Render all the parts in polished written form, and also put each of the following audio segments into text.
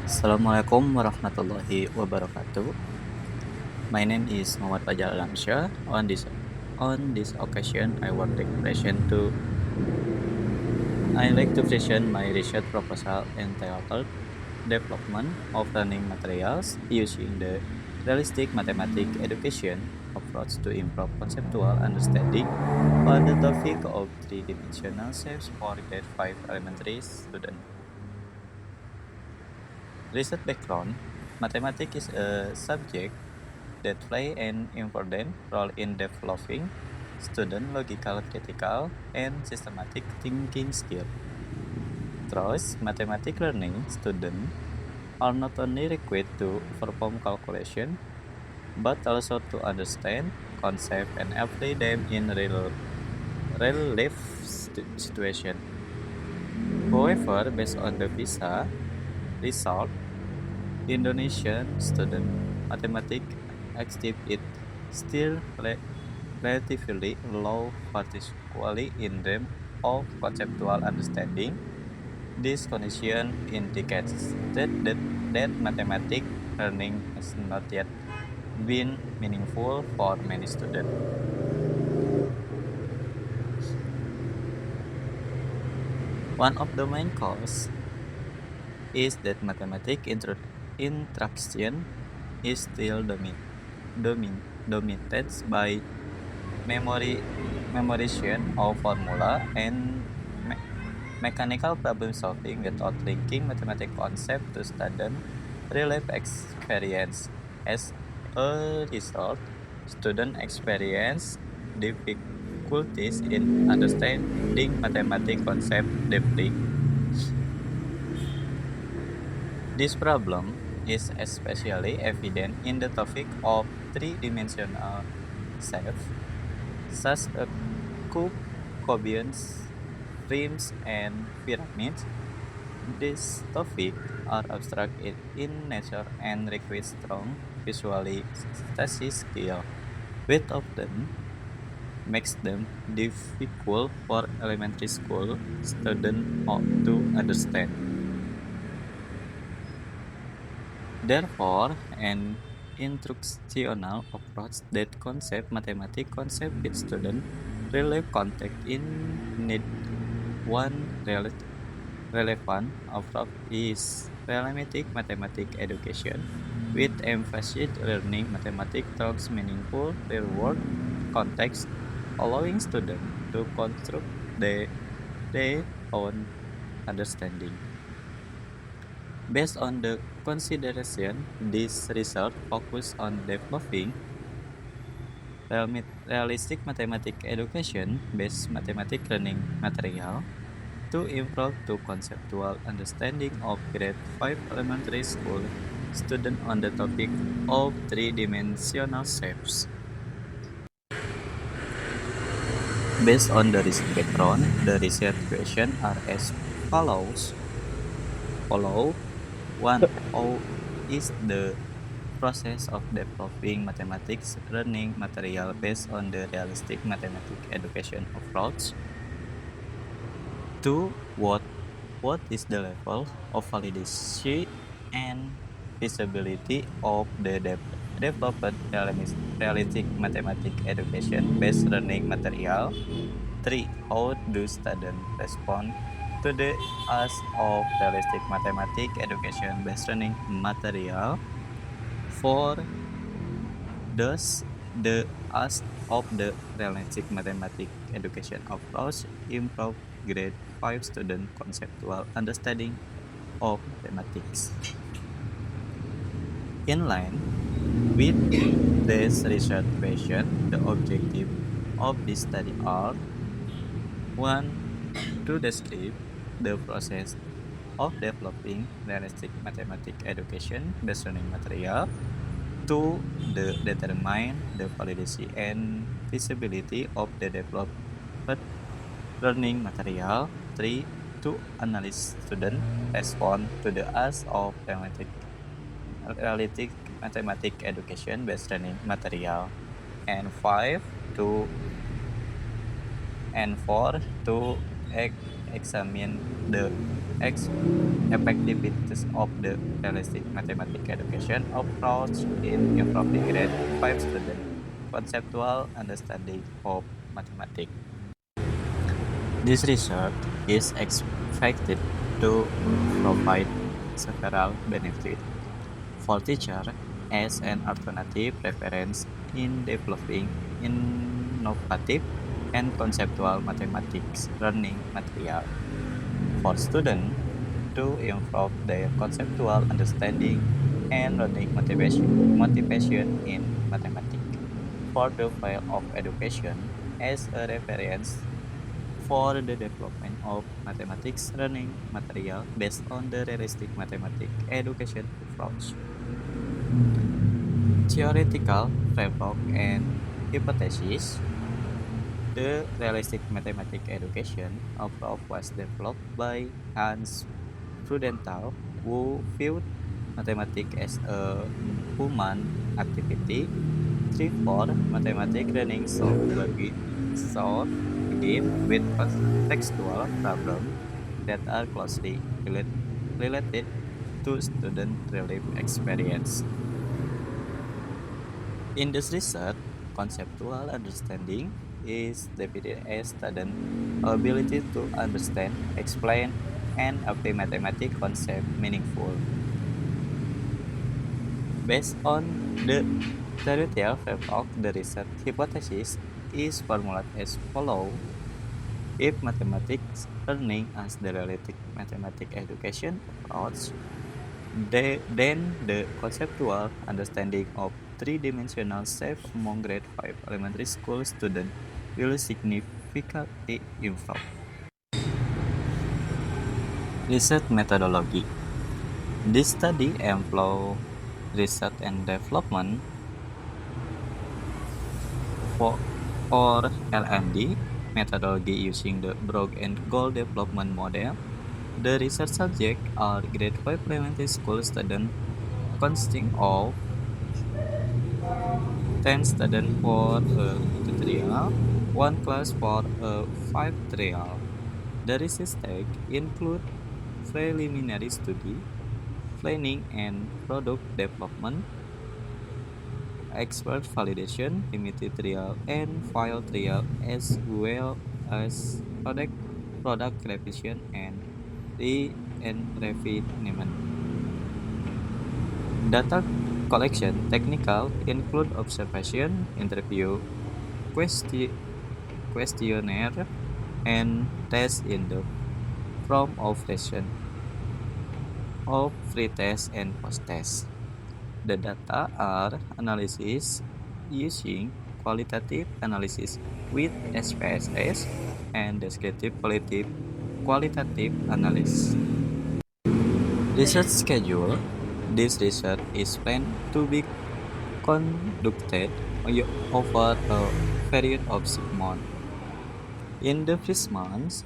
Assalamualaikum warahmatullahi wabarakatuh. My name is Muhammad Fajar Alamsyah. On this occasion, I want to present to I like to present my research proposal entitled Development of Learning Materials Using the Realistic Mathematics Education Approach to Improve Conceptual Understanding on the topic of three-dimensional shapes for grade 5 elementary students. Research background: Mathematics is a subject that play an important role in developing student logical, critical, and systematic thinking skills. Thus, mathematics learning students are not only required to perform calculation, but also to understand concepts and apply them in real life situation. However, based on the PISA result, Indonesian student mathematics exhibit it still relatively low, particularly in terms of conceptual understanding. This condition indicates that mathematics learning has not yet been meaningful for many students. One of the main causes is that mathematics instruction is still dominated by memorization of formula and mechanical problem solving without linking mathematical concept to student real life experience. As a result, students experience difficulties in understanding mathematical concept deeply. This problem is especially evident in the topic of three-dimensional shapes, such as cube, cubes, rims, and pyramids. These topics are abstract in nature and require strong visualization skill, which often makes them difficult for elementary school students to understand. Therefore, an instructional approach that concept mathematics concept with student real life contact in need one relevant approach is relevant mathematics education, with emphasis learning mathematics through meaningful real-world context, allowing students to construct their own understanding. Based on the consideration, this research focus on developing realistic mathematics education-based mathematics learning material to improve to conceptual understanding of grade 5 elementary school student on the topic of three-dimensional shapes. Based on the research background, the research questions are as follows. Follow 1. How is the process of developing mathematics learning material based on the realistic mathematics education approach? 2. What is the level of validity and feasibility of the developed realistic mathematics education-based learning material? 3. How do students respond to the ask of realistic mathematics education-based learning material? 4. Does the ask of the realistic mathematics education approach improve grade 5 student conceptual understanding of mathematics? In line with this research question, the objective of this study are 1. To describe the process of developing realistic mathematics education based learning material. 2. Determine the validity and feasibility of the developed learning material. 3. To analyze student response to the ask of realistic mathematics education based learning material. And 5. To and 4. To examine the effectiveness of the realistic mathematics education approach in improving grade 5 student conceptual understanding of mathematics. This research is expected to provide several benefits for teachers as an alternative reference in developing innovative and conceptual mathematics learning material, for students to improve their conceptual understanding and learning motivation in mathematics, for the field of education as a reference for the development of mathematics learning material based on the realistic mathematics education approach. Theoretical framework and hypothesis. The realistic mathematics education approach was developed by Hans Freudenthal, who viewed mathematics as a human activity. Therefore, mathematics learning should begin with contextual problems that are closely related to student real-life experience. In this research, conceptual understanding is defined as student ability to understand, explain, and apply mathematical concept meaningful. Based on the theoretical framework, the research hypothesis is formulated as follows. If mathematics learning as the realistic mathematics education approach, then the conceptual understanding of three-dimensional shape among grade 5 elementary school students will significantly improve. Research methodology. This study employs research and development for or LND methodology using the Brock and Gold development model. The research subjects are grade 5 elementary school students consisting of 10 students for a tutorial, 1 class for a 5 trial. The research tasks include preliminary study, planning and product development, expert validation, limited trial, and file trial, as well as product revision and refinement. Data collection technical include observation, interview, questionnaire, and test in the form of session of pre-test and post-test. The data are analysis using qualitative analysis with SPSS and descriptive qualitative analysis. Research schedule. This research is planned to be conducted over a period of 6 months. In the first month,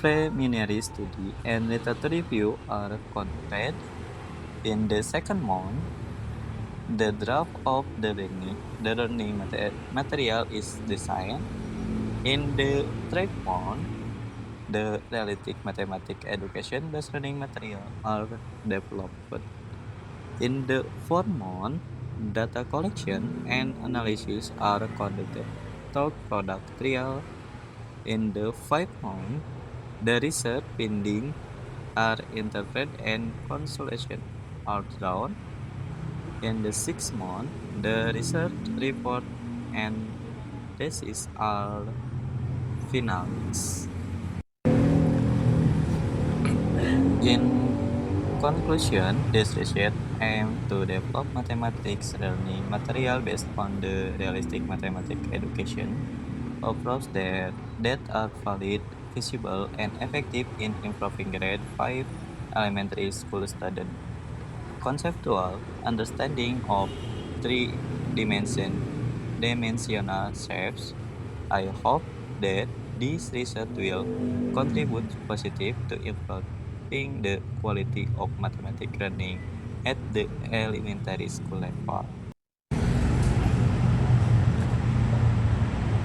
preliminary study and literature review are conducted. In the second month, the draft of the learning material is designed. In the third month, the realistic mathematics education-based learning material are developed. In the fourth month, data collection and analysis are conducted through product trial. In the fifth month, the research findings are interpreted and conclusions are drawn. In the sixth month, the research report and thesis are finalized. In conclusion, this research aims to develop mathematics learning material based on the realistic mathematics education approach that are valid, feasible, and effective in improving grade 5 elementary school students. Conceptual understanding of three-dimensional shapes. I hope that this research will contribute positive to improving the quality of mathematics learning at the elementary school level.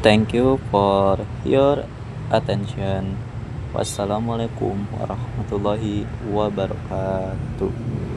Thank you for your attention. Wassalamualaikum warahmatullahi wabarakatuh.